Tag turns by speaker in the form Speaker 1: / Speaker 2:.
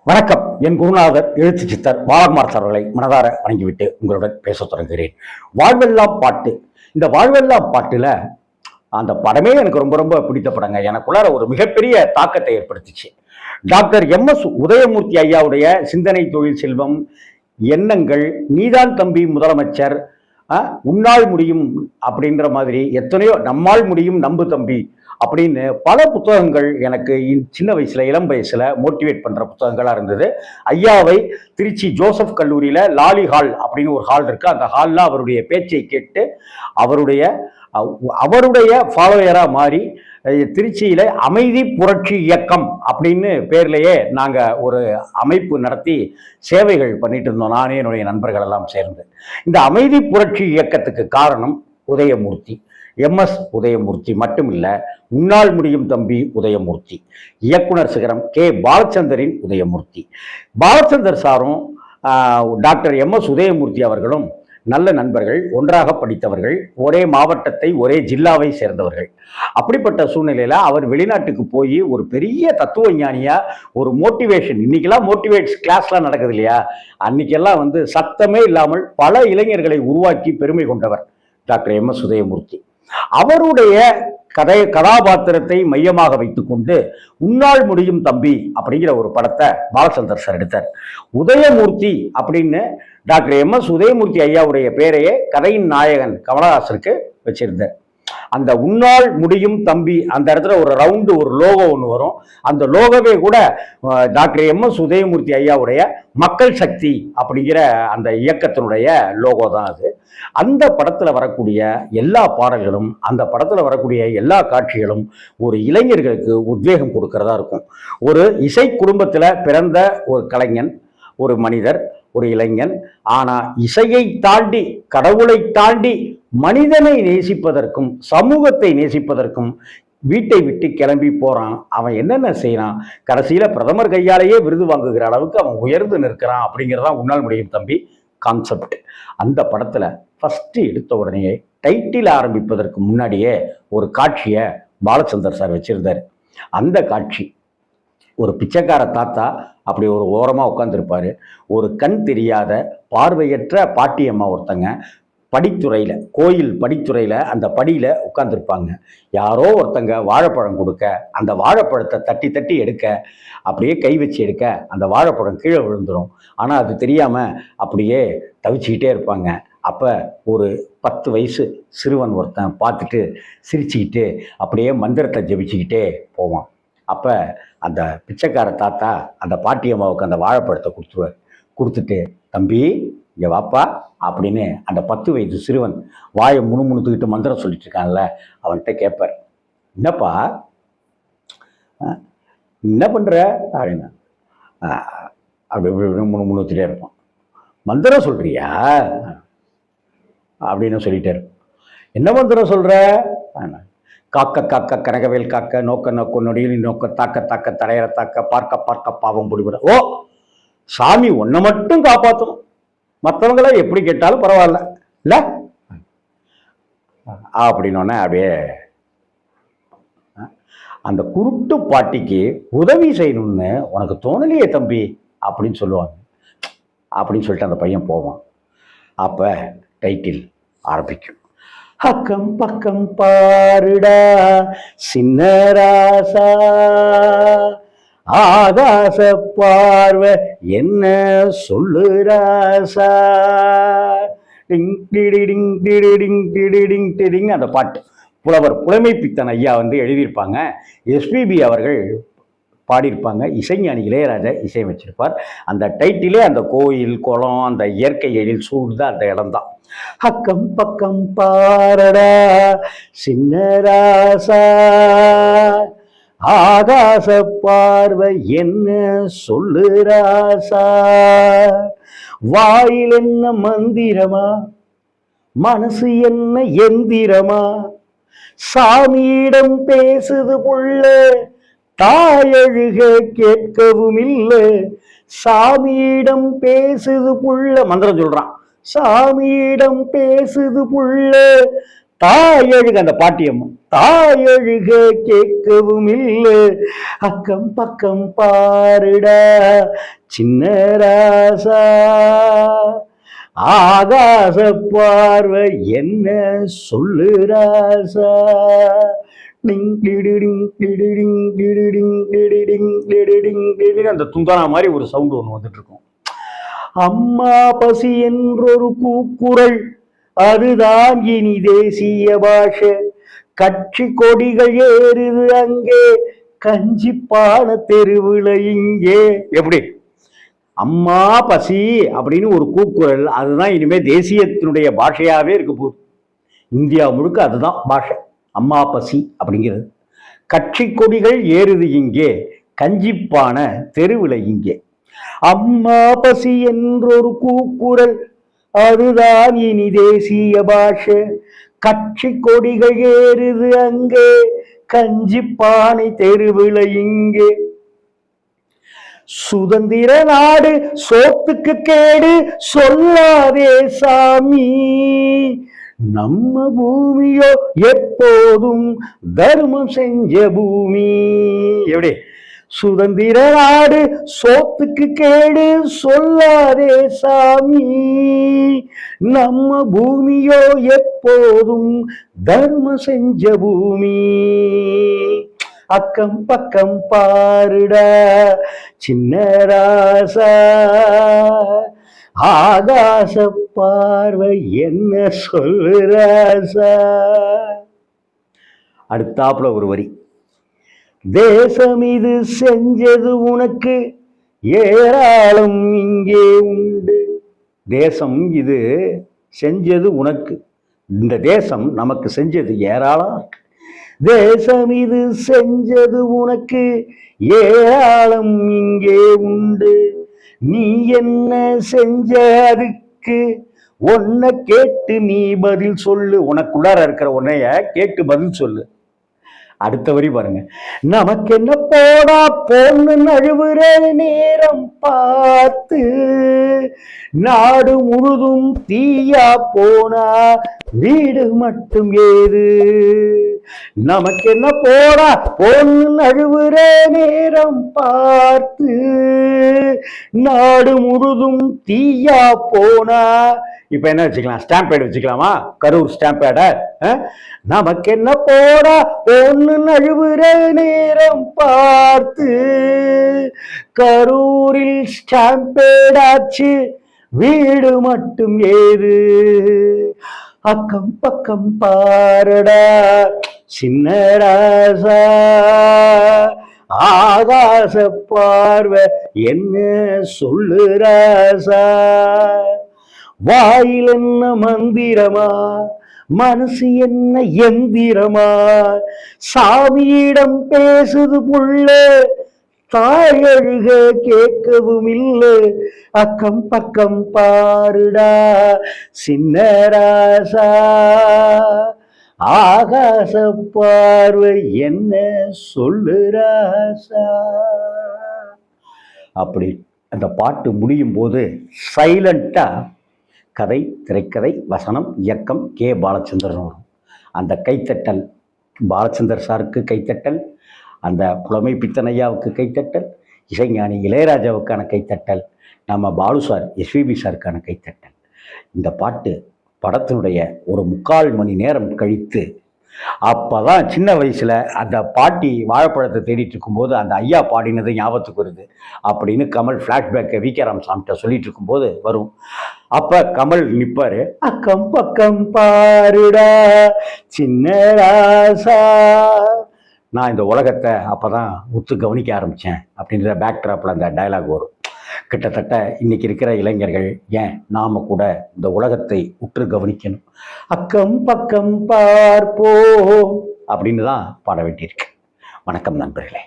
Speaker 1: வணக்கம். என் குருநாதர் எழுத்து சித்தர் பாலகுமார் சார் அவர்களை மனதார வணங்கிவிட்டு உங்களுடன் பேச தொடங்குகிறேன். வாழ்வெல்லாம் பாட்டு. இந்த வாழ்வெல்லாம் பாட்டுல அந்த படமே எனக்கு ரொம்ப ரொம்ப பிடித்த படங்க. எனக்குள்ளார ஒரு மிகப்பெரிய தாக்கத்தை ஏற்படுத்திச்சு. Doctor MS. உதயமூர்த்தி ஐயாவுடைய சிந்தனை தொழில் செல்வம், எண்ணங்கள், நீதான் தம்பி முதலமைச்சர், உன்னால் முடியும் அப்படின்ற மாதிரி எத்தனையோ, நம்மால் முடியும் நம்பு தம்பி அப்படின்னு பல புத்தகங்கள் எனக்கு சின்ன வயசுல, இளம் வயசுல மோட்டிவேட் பண்ற புத்தகங்களா இருந்தது. ஐயாவை திருச்சி ஜோசப் கல்லூரியில லாலி ஹால் அப்படின்னு ஒரு ஹால் இருக்கு. அந்த ஹால்ல அவருடைய பேச்சை கேட்டு அவருடைய ஃபாலோயரா மாறி திருச்சியில அமைதி புரட்சி இயக்கம் அப்படின்னு பேர்லயே நாங்க ஒரு அமைப்பு நடத்தி சேவைகள் பண்ணிட்டு இருந்தோம், நானே என்னுடைய நண்பர்கள் எல்லாம் சேர்ந்து. இந்த அமைதி புரட்சி இயக்கத்துக்கு காரணம் உதயமூர்த்தி, எம்.எஸ். உதயமூர்த்தி மட்டும் இல்ல, உன்னால் முடியும் தம்பி உதயமூர்த்தி, இயக்குனர் சிகரம் கே. பாலச்சந்தரின் உதயமூர்த்தி. பாலச்சந்தர் சாரும் டாக்டர் எம்.எஸ். உதயமூர்த்தி அவர்களும் நல்ல நண்பர்கள், ஒன்றாக படித்தவர்கள், ஒரே மாவட்டத்தை ஒரே ஜில்லாவை சேர்ந்தவர்கள். அப்படிப்பட்ட சூழ்நிலையில அவர் வெளிநாட்டுக்கு போய் ஒரு பெரிய தத்துவ ஞானியா, ஒரு மோட்டிவேஷன், இன்னைக்கெல்லாம் மோட்டிவேட் கிளாஸ்லாம் நடக்குது இல்லையா, அன்னைக்கெல்லாம் சத்தமே இல்லாமல் பல இளைஞர்களை உருவாக்கி பெருமை கொண்டவர் டாக்டர் எம்.எஸ். உதயமூர்த்தி. அவருடைய கதாபாத்திரத்தை மையமாக வைத்துக்கொண்டு உன்னால் முடியும் தம்பி அப்படிங்கிற ஒரு படத்தை பாலச்சந்தர் சார் எடுத்தார். உதயமூர்த்தி அப்படின்னு டாக்டர் எம்.எஸ். உதயமூர்த்தி ஐயாவுடைய பேரையே கதையின் நாயகன் கமலஹாசனுக்கு வச்சிருந்தார். அந்த உன்னால் முடியும் தம்பி அந்த இடத்துல ஒரு ரவுண்டு, ஒரு லோகோ ஒன்று வரும். அந்த லோகோவே கூட டாக்டர் எம்.எஸ். உதயமூர்த்தி ஐயாவுடைய மக்கள் சக்தி அப்படிங்கிற அந்த இயக்கத்தினுடைய லோகோ தான் அது. அந்த படத்துல வரக்கூடிய எல்லா பாடல்களும், அந்த படத்துல வரக்கூடிய எல்லா காட்சிகளும் ஒரு இளைஞர்களுக்கு உத்வேகம் கொடுக்கறதா இருக்கும். ஒரு இசை குடும்பத்துல பிறந்த ஒரு கலைஞன், ஒரு மனிதர், ஒரு இளைஞன், ஆனா இசையை தாண்டி, கடவுளை தாண்டி மனிதனை நேசிப்பதற்கும் சமூகத்தை நேசிப்பதற்கும் வீட்டை விட்டு கிளம்பி போறான். அவன் என்னென்ன செய்யறான், கடைசியில பிரதமர் கையாலேயே விருது வாங்குகிற அளவுக்கு அவன் உயர்ந்து நிற்கிறான் அப்படிங்கிறதான் உன்னால் முடியும் தம்பி கான்செப்ட். அந்த படத்துல ஃபர்ஸ்ட் எடுத்த உடனே டைட்டில் ஆரம்பிப்பதற்கு முன்னாடியே ஒரு காட்சியை பாலச்சந்தர் சார் வச்சிருந்தார். அந்த காட்சி ஒரு பிச்சைக்கார தாத்தா அப்படி ஒரு ஓரமா உட்காந்துருப்பாரு. ஒரு கண் தெரியாத பார்வையற்ற பாட்டியம்மா ஒருத்தங்க படித்துறையில, கோயில் படித்துறையில அந்த படியில உட்கார்ந்துருப்பாங்க. யாரோ ஒருத்தங்க வாழைப்பழம் கொடுக்க, அந்த வாழைப்பழத்தை தட்டி தட்டி எடுக்க, அப்படியே கை வச்சு எடுக்க அந்த வாழைப்பழம் கீழே விழுந்துடும். ஆனா அது தெரியாம அப்படியே தவிச்சுக்கிட்டே இருப்பாங்க. அப்ப ஒரு 10 வயசு சிறுவன் ஒருத்தன் பார்த்துட்டு சிரிச்சுக்கிட்டு அப்படியே மந்திரத்தை ஜபிச்சுக்கிட்டே போவான். அப்ப அந்த பிச்சைக்கார தாத்தா அந்த பாட்டியம்மாவுக்கு அந்த வாழைப்பழத்தை கொடுத்துருவார். கொடுத்துட்டு, தம்பி இங்க வாப்பா அப்படின்னு அந்த 10 வயது சிறுவன் வாயை முணுமுணுத்துக்கிட்டு மந்திரம் சொல்லிட்டு இருக்கான்ல, அவன்கிட்ட கேட்பார், என்னப்பா என்ன பண்ற அப்படின்னு. அப்படி முணுமுணுத்துட்டே இருப்பான். மந்திரம் சொல்றியா அப்படின்னு சொல்லிட்டே இருப்பான். என்ன மந்திரம் சொல்ற? காக்க காக்க கனகவேல் காக்க, நோக்க நோக்க நொடியில் நோக்க, தாக்க தாக்க தடையற தாக்க, பார்க்க பார்க்க பாவம் பிடிபட. ஓ சாமி ஒன்னை மட்டும் காப்பாற்றணும், மற்றவங்கள எப்படி கேட்டாலும் பரவாயில்ல இல்ல அப்படின்னோடனே அப்படியே அந்த குருட்டு பாட்டிக்கு உதவி செய்யணும்னு உனக்கு தோணலையே தம்பி அப்படின்னு சொல்லுவாங்க. அப்படின்னு சொல்லிட்டு அந்த பையன் போவான். அப்ப டைட்டில் ஆரம்பிக்கும். அக்கம் பக்கம் பாருடா சின்ன ராசா, ஆகாச பார்வை என்ன சொல்லு ராசா, டிங் டிடிடிங் டிடிடிங் டிடிடிங் டிடிங் அந்த பாட்டு புலவர் புலமை பித்தன் ஐயா எழுதியிருப்பாங்க. எஸ்பிபி அவர்கள் பாடியிருப்பாங்க. இசைஞானி இளையராஜா இசையமைச்சிருப்பார். அந்த டைட்டிலே அந்த கோயில், குளம், அந்த இயற்கை எழில் சூழ்ந்த அந்த இடம்தான். அக்கம் பக்கம் பாரடா சின்ன ராசா, ஆகாச பார்வை என்ன சொல்லு ராசா, வாயில் என்ன மந்திரமா, மனசு என்ன எந்திரமா, சாமியிடம் பேசுது புள்ள, தாயழுக கேட்கவும் இல்லை, சாமியிடம் பேசுது புள்ள, மந்திரம் சொல்றான், சாமியிடம் பேசுது புள்ள, தாயழுக அந்த பாட்டியம் தாயழுக கேட்கவும் இல்லை அக்கம் பக்கம் பாருடா சின்ன ராசா ஆகாச பார்வை என்ன சொல்லு ராசா அந்த துந்தானா மாதிரி ஒரு சவுண்ட் ஒன்று வந்துட்டு இருக்கும். அம்மா பசி என்றொரு கூக்குரல் அதுதான் இனி தேசிய பாஷை கட்சி கொடிகள் ஏறுது அங்கே கஞ்சிப்பான தெருவுல இங்கே. எப்படி அம்மா பசி அப்படின்னு ஒரு கூக்குரல், அதுதான் இனிமே தேசியத்தினுடைய பாஷையாவே இருக்கு போகுது. இந்தியா முழுக்க அதுதான் பாஷை, அம்மா பசி அப்படிங்கிறது. கட்சி கொடிகள் ஏறுது இங்கே கஞ்சிப்பான தெருவுல இங்கே. அம்மா பசி என்றொரு கூக்குரல் அதுதான் இனி தேசிய பாஷை கட்சி கொடிகள் ஏறுது அங்கே கஞ்சிப்பானை தெருவுல இங்கே. சுதந்திர நாடு சோத்துக்கு கேடு சொல்லாதே சாமி நம்ம பூமியோ எப்போதும் தர்மம் செஞ்ச பூமி. எப்படி சுதந்திர நாடு சோத்துக்கு கேடு சொல்லாதே சாமி நம்ம பூமியோ எப்போதும் தர்மம் செஞ்ச பூமி. அக்கம் பக்கம் பாருடா சின்ன ராசா ஆகாச பார்வை என்ன சொல்லு ராசா. அடுத்தாப்புல ஒரு வரி, தேசம் இது செஞ்சது உனக்கு ஏராளம் இங்கே உண்டு. தேசம் இது செஞ்சது உனக்கு, இந்த தேசம் நமக்கு செஞ்சது ஏராளம். தேசம் இது செஞ்சது உனக்கு ஏராளம் இங்கே உண்டு. நீ என்ன செஞ்ச அதுக்கு உன்னை கேட்டு நீ பதில் சொல்லு. உனக்குள்ளார இருக்கிற உன்னைய கேட்டு பதில் சொல்லு. அடுத்த வரி பாருங்க, நமக்கு என்ன போடா பொண்ணு நழுவுற நேரம் பார்த்து நாடு முழுதும் தீயா போனா வீடு மட்டும் ஏது. நமக்கு என்ன போடா பொண்ணு நழுவுற நேரம் பார்த்து நாடு முழுதும் தீயா போனா. இப்ப என்ன வச்சுக்கலாம், ஸ்டாம்ப் பேட் வச்சுக்கலாமா, கரூர் ஸ்டாம்ப் பேட. நமக்கு என்ன போடா பொண்ணு நழுவுற நேரம் பார்த்து கரூரில் ஸ்டாம்ப் பேடாச்சு வீடு மட்டும் ஏது. அக்கம் பக்கம் பாரடா சின்ன ராசா ஆகாச பார்வை என்ன சொல்லு ராசா. வாயில் என்ன மந்திரமா மனசு என்ன எந்திரமா சாமியிடம் பேசுது புள்ள தாயழுக கேட்கவும் இல்லை அக்கம் பக்கம் பாருடா சின்ன ராசா ஆகாச பார்வை என்ன சொல்லு ராசா. அப்படி அந்த பாட்டு முடியும் போது சைலண்டா கதை, திரைக்கதை, வசனம், இயக்கம் கே. பாலச்சந்திரன் வரும். அந்த கைத்தட்டல் பாலச்சந்தர் சாருக்கு கைத்தட்டல், அந்த புலமை பித்தனையாவுக்கு கைத்தட்டல், இசைஞானி இளையராஜாவுக்கான கைத்தட்டல், நம்ம பாலு சார் எஸ்பிபி சாருக்கான கைத்தட்டல். இந்த பாட்டு படத்தினுடைய ஒரு 3/4 மணி நேரம் கழித்து, அப்போதான் சின்ன வயசில் அந்த பாட்டி வாழைப்பழத்தை தேடிட்டு இருக்கும்போது அந்த ஐயா பாடினது ஞாபகத்துக்கு வருது அப்படின்னு கமல் ஃப்ளாஷ்பேக்கை வி.கே. ராமசாமிகிட்ட சொல்லிட்டு இருக்கும்போது வரும். அப்போ கமல் நிற்பார், அக்கம் பக்கம் பாருடா சின்ன ராசா. நான் இந்த உலகத்தை அப்போ தான் உத்து கவனிக்க ஆரம்பித்தேன் அப்படின்ற பேக்ட்ராப்பில் அந்த டயலாக் வரும். கிட்டத்தட்ட இன்னைக்கு இருக்கிற இளைஞர்கள் ஏன் நாம கூட இந்த உலகத்தை உற்று கவனிக்கணும், அக்கம் பக்கம் பார்ப்போம் அப்படின்னு தான் பாட வேண்டியிருக்கு. வணக்கம் நண்பர்களே.